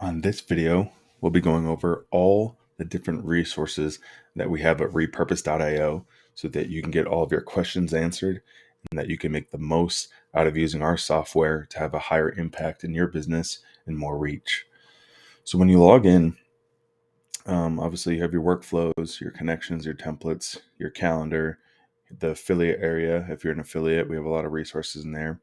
On this video, we'll be going over all the different resources that we have at repurpose.io so that you can get all of your questions answered and that you can make the most out of using our software to have a higher impact in your business and more reach. So when you log in, obviously you have your workflows, your connections, your templates, your calendar, the affiliate area. If you're an affiliate, we have a lot of resources in there.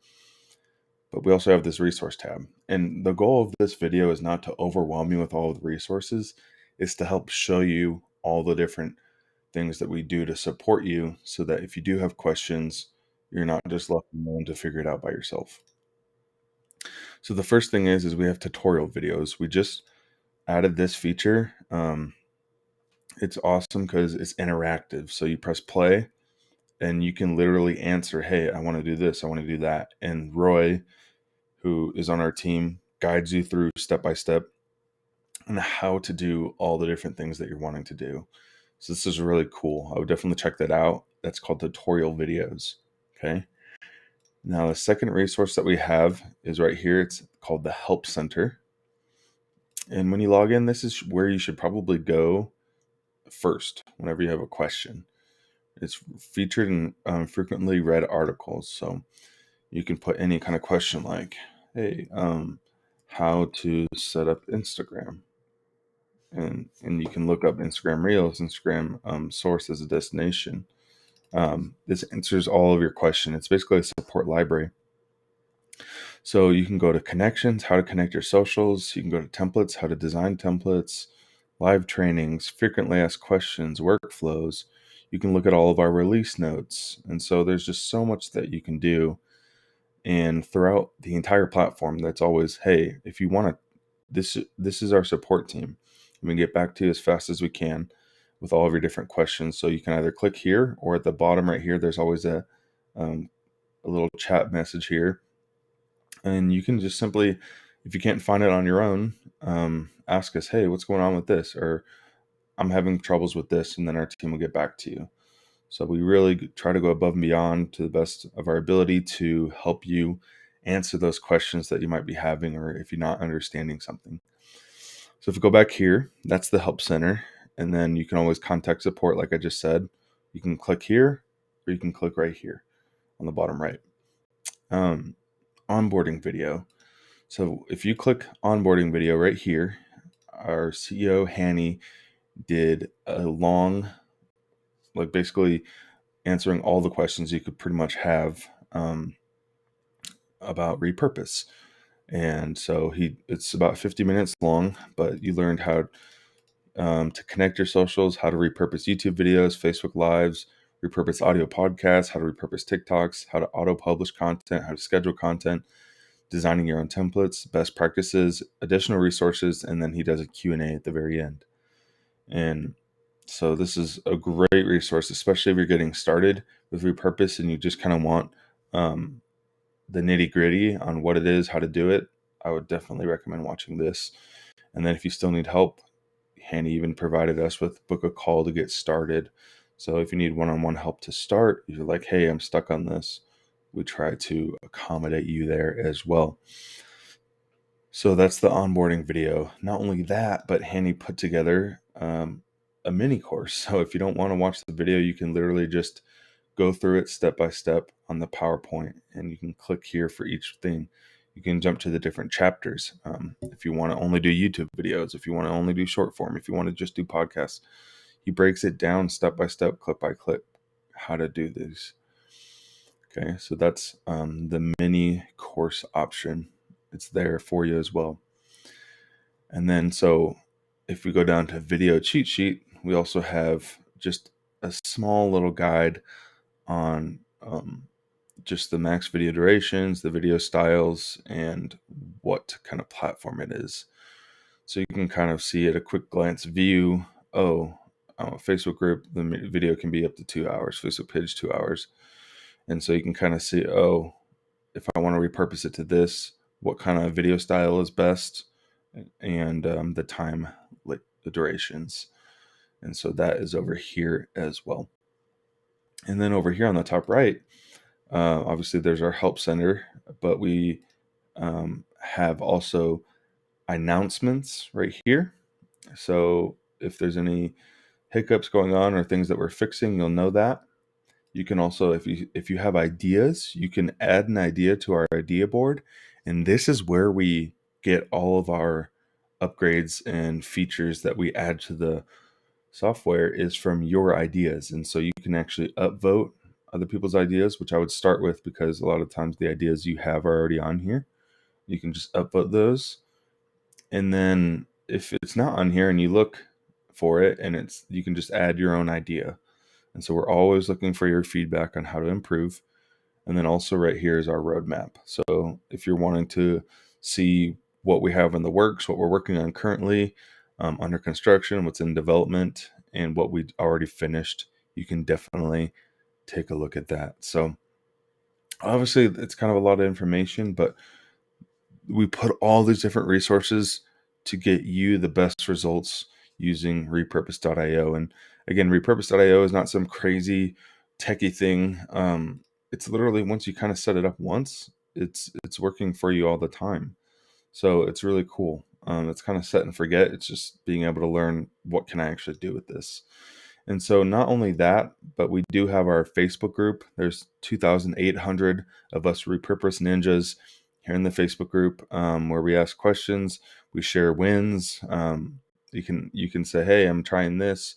But we also have this resource tab. And the goal of this video is not to overwhelm you with all of the resources. It's to help show you all the different things that we do to support you so that if you do have questions, you're not just left alone to figure it out by yourself. So the first thing is we have tutorial videos. We just added this feature. It's awesome because it's interactive. So you press play and you can literally answer, hey, I want to do this, I want to do that. And Roy, who is on our team, guides you through step by step on how to do all the different things that you're wanting to do. So this is really cool. I would definitely check that out. That's called tutorial videos. Okay. Now the second resource that we have is right here. It's called the Help Center. And when you log in, this is where you should probably go first whenever you have a question. It's featured in frequently read articles. So you can put any kind of question like, hey, how to set up Instagram. And you can look up Instagram Reels, Instagram source as a destination. This answers all of your questions. It's basically a support library. So you can go to connections, how to connect your socials. You can go to templates, how to design templates, live trainings, frequently asked questions, workflows. You can look at all of our release notes. And so there's just so much that you can do. And throughout the entire platform, that's always, hey, if you want to, this is our support team. We can get back to you as fast as we can with all of your different questions. So you can either click here or at the bottom right here, there's always a little chat message here. And you can just simply, if you can't find it on your own, ask us, hey, what's going on with this? Or I'm having troubles with this. And then our team will get back to you. So we really try to go above and beyond to the best of our ability to help you answer those questions that you might be having, or if you're not understanding something. So if you go back here, that's the Help Center. And then you can always contact support, like I just said. You can click here, or you can click right here on the bottom right. Onboarding video. So if you click onboarding video right here, our CEO, Hanny, did a long, like basically answering all the questions you could pretty much have about Repurpose. And so it's about 50 minutes long, but you learned how to connect your socials, how to repurpose YouTube videos, Facebook Lives, repurpose audio podcasts, how to repurpose TikToks, how to auto-publish content, how to schedule content, designing your own templates, best practices, additional resources, and then he does a Q&A at the very end. And so this is a great resource, especially if you're getting started with Repurpose and you just kind of want the nitty-gritty on what it is, how to do it. I would definitely recommend watching this. And then if you still need help, Hanny even provided us with book a call to get started. So if you need one-on-one help to start, you're like, hey, I'm stuck on this, we try to accommodate you there as well. So that's the onboarding video. Not only that, but Hanny put together a mini course. So if you don't want to watch the video, you can literally just go through it step by step on the PowerPoint, and you can click here for each thing. You can jump to the different chapters. If you want to only do YouTube videos, if you want to only do short form, if you want to just do podcasts, he breaks it down step by step, clip by clip, how to do these. Okay, so that's the mini course option. It's there for you as well. And then so if we go down to video cheat sheet, we also have just a small little guide on just the max video durations, the video styles, and what kind of platform it is. So you can kind of see at a quick glance view, Facebook group, the video can be up to 2 hours, Facebook page 2 hours. And so you can kind of see, if I want to repurpose it to this, what kind of video style is best, and the time, like the durations. And so that is over here as well. And then over here on the top right, obviously there's our Help Center, but we have also announcements right here. So if there's any hiccups going on or things that we're fixing, you'll know that. You can also, if you have ideas, you can add an idea to our idea board. And this is where we get all of our upgrades and features that we add to the software is from your ideas. And so you can actually upvote other people's ideas, which I would start with because a lot of times the ideas you have are already on here. You can just upvote those. And then if it's not on here and you look for it and you can just add your own idea. And so we're always looking for your feedback on how to improve. And then also right here is our roadmap. So if you're wanting to see what we have in the works, what we're working on currently, under construction, what's in development, and what we already finished, you can definitely take a look at that. So obviously it's kind of a lot of information, but we put all these different resources to get you the best results using repurpose.io. And again, repurpose.io is not some crazy techie thing. It's literally once you kind of set it up once, it's working for you all the time. So it's really cool. It's kind of set and forget. It's just being able to learn what can I actually do with this. And so not only that, but we do have our Facebook group. There's 2,800 of us Repurpose ninjas here in the Facebook group, where we ask questions, we share wins. You can say, hey, I'm trying this.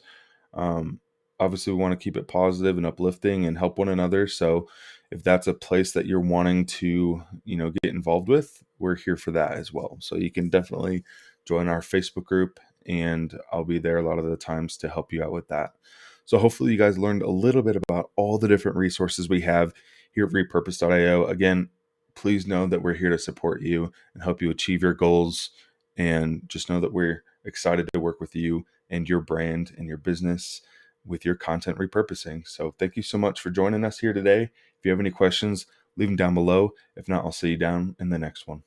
Obviously, we want to keep it positive and uplifting and help one another. So if that's a place that you're wanting to, get involved with, we're here for that as well. So you can definitely join our Facebook group, and I'll be there a lot of the times to help you out with that. So hopefully you guys learned a little bit about all the different resources we have here at repurpose.io. Again, please know that we're here to support you and help you achieve your goals. And just know that we're excited to work with you and your brand and your business with your content repurposing. So thank you so much for joining us here today. If you have any questions, leave them down below. If not, I'll see you down in the next one.